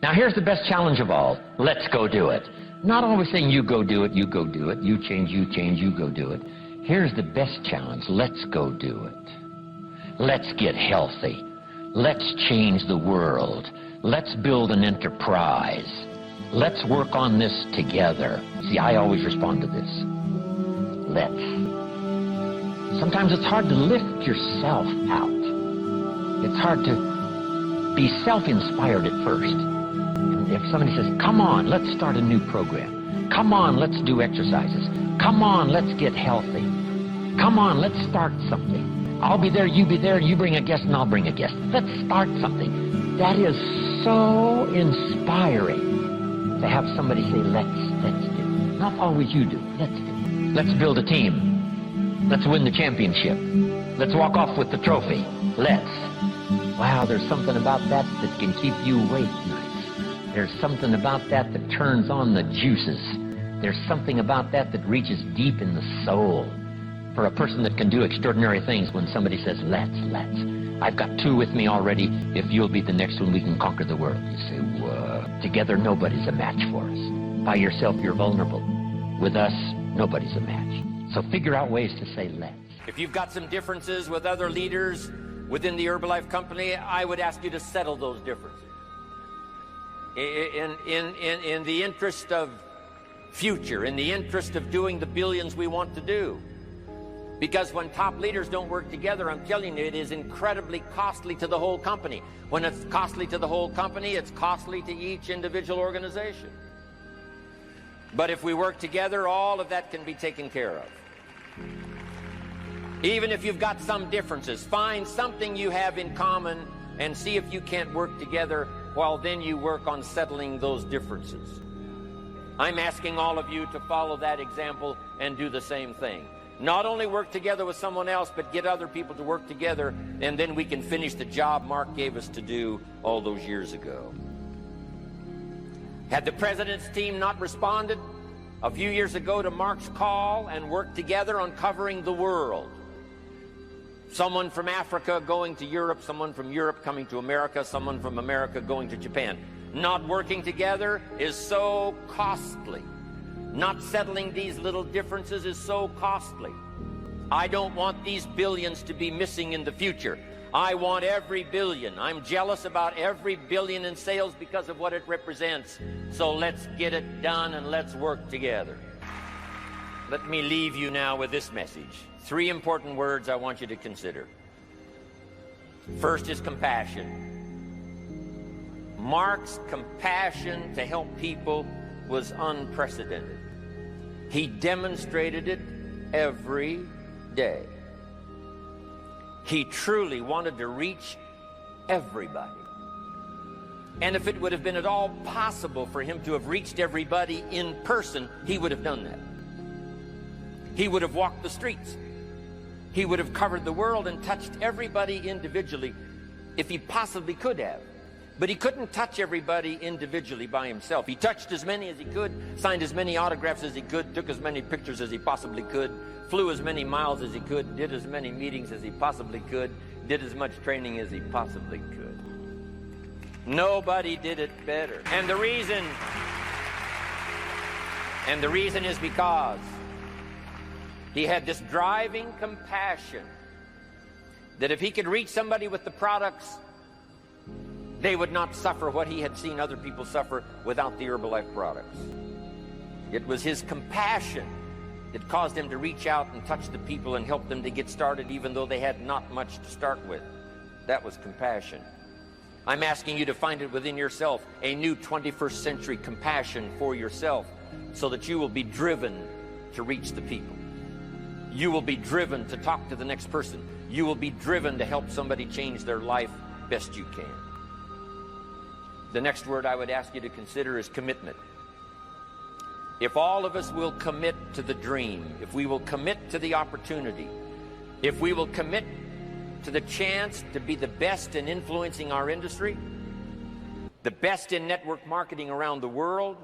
Now here's the best challenge of all. Let's go do it. Not always saying you go do it, you go do it, you change, you go do it. Here's the best challenge. Let's go do it. Let's get healthy. Let's change the world. Let's build an enterprise. Let's work on this together. See, I always respond to this. Let's. Sometimes it's hard to lift yourself out. It's hard to be self-inspired at first. And if somebody says, come on, let's start a new program. Come on, let's do exercises. Come on, let's get healthy. Come on, let's start something. I'll be there, you bring a guest, and I'll bring a guest. Let's start something. That is so inspiring to have somebody say, let's do. Not always you do, let's do. Let's build a team. Let's win the championship. Let's walk off with the trophy. Let's. Wow, there's something about that that can keep you awake nights. There's something about that that turns on the juices. There's something about that that reaches deep in the soul. For a person that can do extraordinary things when somebody says, let's. I've got two with me already. If you'll be the next one, we can conquer the world. You say, whoa. Together, nobody's a match for us. By yourself, you're vulnerable. With us, nobody's a match. So figure out ways to say let's. If you've got some differences with other leaders within the Herbalife company, I would ask you to settle those differences. In the interest of future, in the interest of doing the billions we want to do. Because when top leaders don't work together, I'm telling you, it is incredibly costly to the whole company. When it's costly to the whole company, it's costly to each individual organization. But if we work together, all of that can be taken care of. Even if you've got some differences, find something you have in common and see if you can't work together while then you work on settling those differences. I'm asking all of you to follow that example and do the same thing. Not only work together with someone else, but get other people to work together, and then we can finish the job Mark gave us to do all those years ago. Had the president's team not responded a few years ago to Mark's call and worked together on covering the world, someone from Africa going to Europe, someone from Europe coming to America, someone from America going to Japan, not working together is so costly. Not settling these little differences is so costly. I don't want these billions to be missing in the future. I want every billion. I'm jealous about every billion in sales because of what it represents. So let's get it done and let's work together. Let me leave you now with this message. 3 important words I want you to consider. First is compassion. Mark's compassion to help people was unprecedented. He demonstrated it every day. He truly wanted to reach everybody. And if it would have been at all possible for him to have reached everybody in person, he would have done that. He would have walked the streets. He would have covered the world and touched everybody individually if he possibly could have. But he couldn't touch everybody individually by himself. He touched as many as he could, signed as many autographs as he could, took as many pictures as he possibly could, flew as many miles as he could, did as many meetings as he possibly could, did as much training as he possibly could. Nobody did it better. And the reason is because he had this driving compassion that if he could reach somebody with the products, they would not suffer what he had seen other people suffer without the Herbalife products. It was his compassion that caused him to reach out and touch the people and help them to get started even though they had not much to start with. That was compassion. I'm asking you to find it within yourself, a new 21st century compassion for yourself so that you will be driven to reach the people. You will be driven to talk to the next person. You will be driven to help somebody change their life best you can. The next word I would ask you to consider is commitment. If all of us will commit to the dream, if we will commit to the opportunity, if we will commit to the chance to be the best in influencing our industry, the best in network marketing around the world,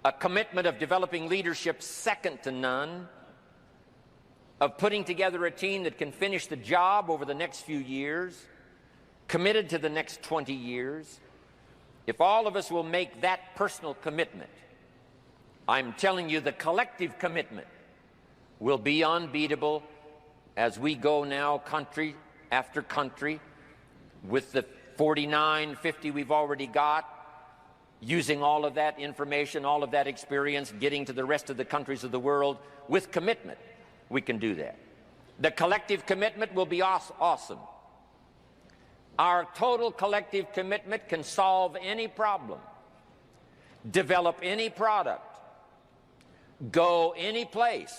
a commitment of developing leadership second to none, of putting together a team that can finish the job over the next few years, committed to the next 20 years, If all of us will make that personal commitment, I'm telling you the collective commitment will be unbeatable as we go now country after country with the 49, 50 we've already got, using all of that information, all of that experience, getting to the rest of the countries of the world with commitment. We can do that. The collective commitment will be awesome. Our total collective commitment can solve any problem, develop any product, go any place,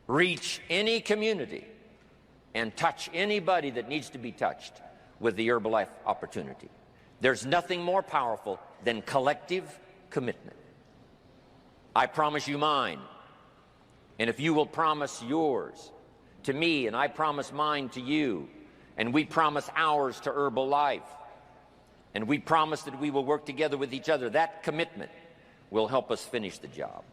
reach any community, and touch anybody that needs to be touched with the Herbalife opportunity. There's nothing more powerful than collective commitment. I promise you mine. And if you will promise yours to me, and I promise mine to you, and we promise ours to Herbalife, and we promise that we will work together with each other, that commitment will help us finish the job.